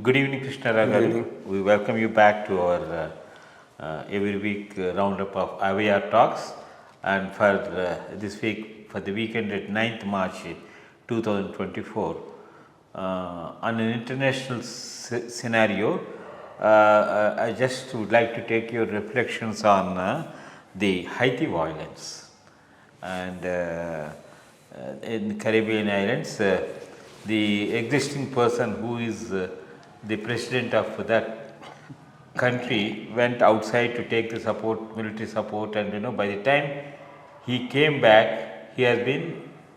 Good evening, Krishna Rao. Good evening. We welcome you back to our every week roundup of IYR talks, and for this week, for the weekend at 9th March 2024, on an international scenario, I just would like to take your reflections on the Haiti violence, and in Caribbean islands, the existing person who is the president of that country went outside to take the support, military support, and by the time he came back, he has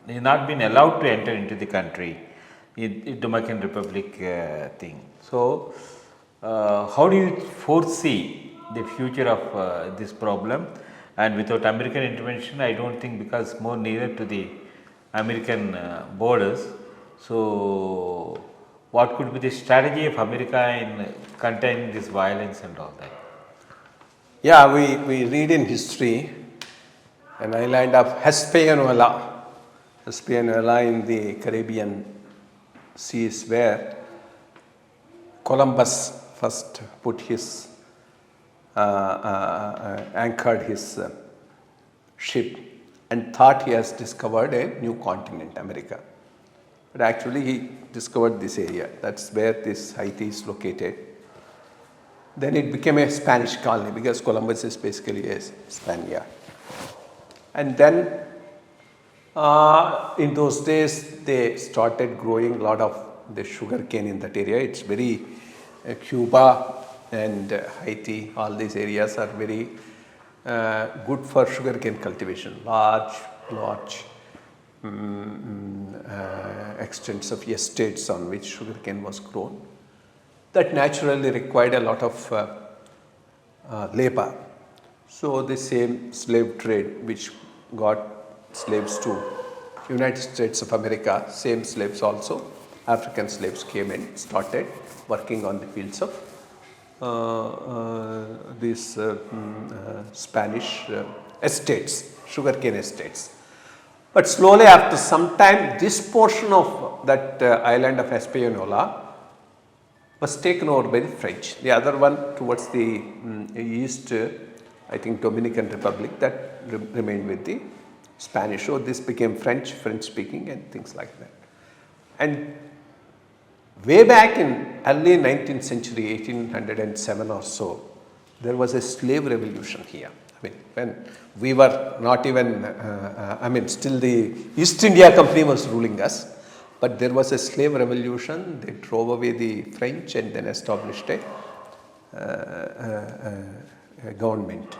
not been allowed to enter into the country in Dominican Republic thing. So, how do you foresee the future of this problem? And without American intervention, I don't think, because more nearer to the American borders. So, what could be the strategy of America in containing this violence and all that? Yeah, we read in history an island of Hispaniola in the Caribbean seas, where Columbus first put his anchored his ship and thought he has discovered a new continent, America. But actually he discovered this area. That's where this Haiti is located. Then it became a Spanish colony because Columbus is basically a Spaniard. And then in those days they started growing a lot of the sugar cane in that area. It's very Cuba and Haiti, all these areas are very good for sugar cane cultivation. Large extents of estates on which sugarcane was grown. That naturally required a lot of labor. So the same slave trade which got slaves to United States of America, same slaves also, African slaves came and started working on the fields of these Spanish estates, sugarcane estates. But slowly, after some time, this portion of that island of Hispaniola was taken over by the French. The other one towards the east, I think Dominican Republic, that remained with the Spanish. So this became French speaking and things like that. And way back in early 19th century, 1807 or so, there was a slave revolution here. I mean, when we were not even, still the East India Company was ruling us, but there was a slave revolution. They drove away the French and then established a government.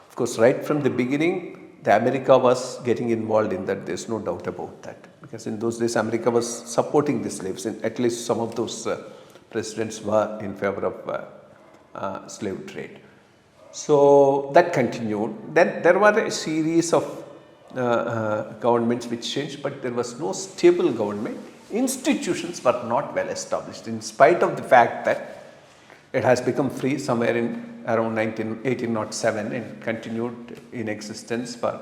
Of course, right from the beginning, the America was getting involved in that. There's no doubt about that, because in those days, America was supporting the slaves, and at least some of those presidents were in favor of slave trade. So that continued. Then there were a series of governments which changed, but there was no stable government. Institutions were not well established, in spite of the fact that it has become free somewhere in around 1807 and continued in existence for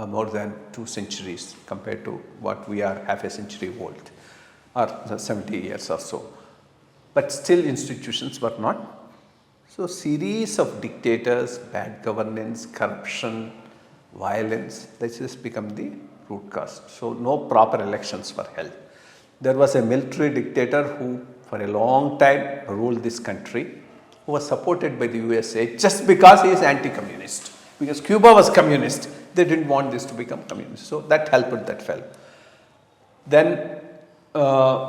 more than 2 centuries compared to what we are half a century old, or 70 years or so. But still institutions were not. So series of dictators, bad governance, corruption, violence, this has become the root cause. So no proper elections were held. There was a military dictator who for a long time ruled this country, who was supported by the USA just because he is anti-communist. Because Cuba was communist, they didn't want this to become communist. So that helped, that fell. Then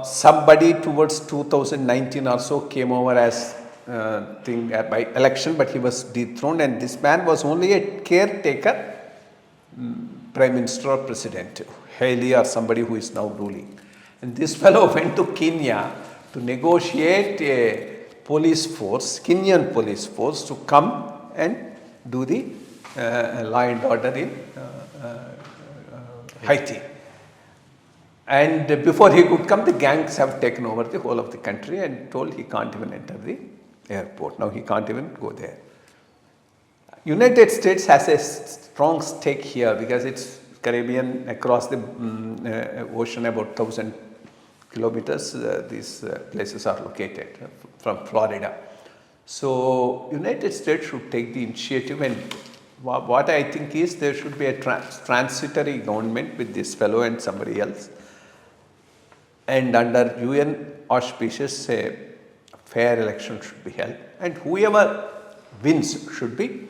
somebody towards 2019 or so came over as thing by election, but he was dethroned, and this man was only a caretaker prime minister or president, Haley or somebody who is now ruling. And this fellow went to Kenya to negotiate a police force, Kenyan police force, to come and do the law and order in Haiti. And before he could come, the gangs have taken over the whole of the country and told he can't even enter the airport. Now he can't even go there. United States has a strong stake here because it's Caribbean, across the ocean about 1,000 kilometers these places are located from Florida. So United States should take the initiative, and what I think is there should be a transitory government with this fellow and somebody else, and under UN auspices a fair election should be held, and whoever wins should be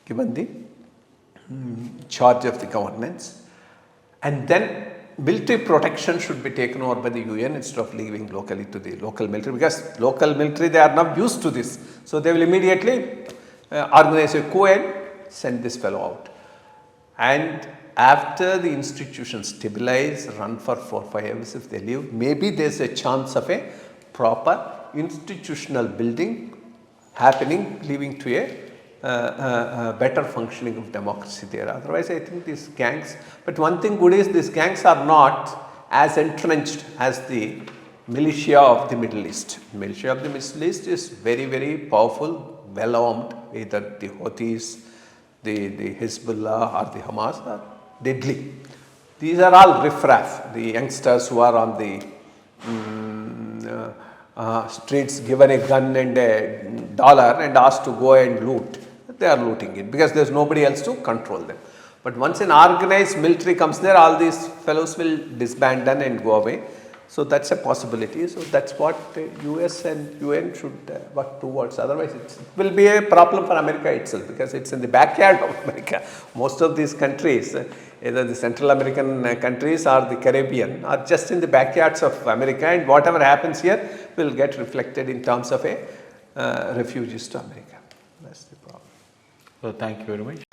given the charge of the governance, and then military protection should be taken over by the UN instead of leaving locally to the local military, because local military, they are not used to this, so they will immediately organize a coup and send this fellow out. And after the institutions stabilize, run for 4-5 years, if they leave, maybe there is a chance of a proper institutional building happening, leading to a better functioning of democracy there. Otherwise, I think these gangs, but one thing good is these gangs are not as entrenched as the militia of the Middle East. Militia of the Middle East is very, very powerful, well armed, either the Houthis, the Hezbollah or the Hamas are deadly. These are all riffraff, the youngsters who are on the streets given a gun and a dollar and asked to go and loot. They are looting it because there is nobody else to control them. But once an organized military comes there, all these fellows will disband and go away. So that's a possibility. So that's what US and UN should work towards. Otherwise, it will be a problem for America itself, because it's in the backyard of America. Most of these countries, either the Central American countries or the Caribbean, are just in the backyards of America, and whatever happens here will get reflected in terms of a refugees to America. That's the problem. So thank you very much.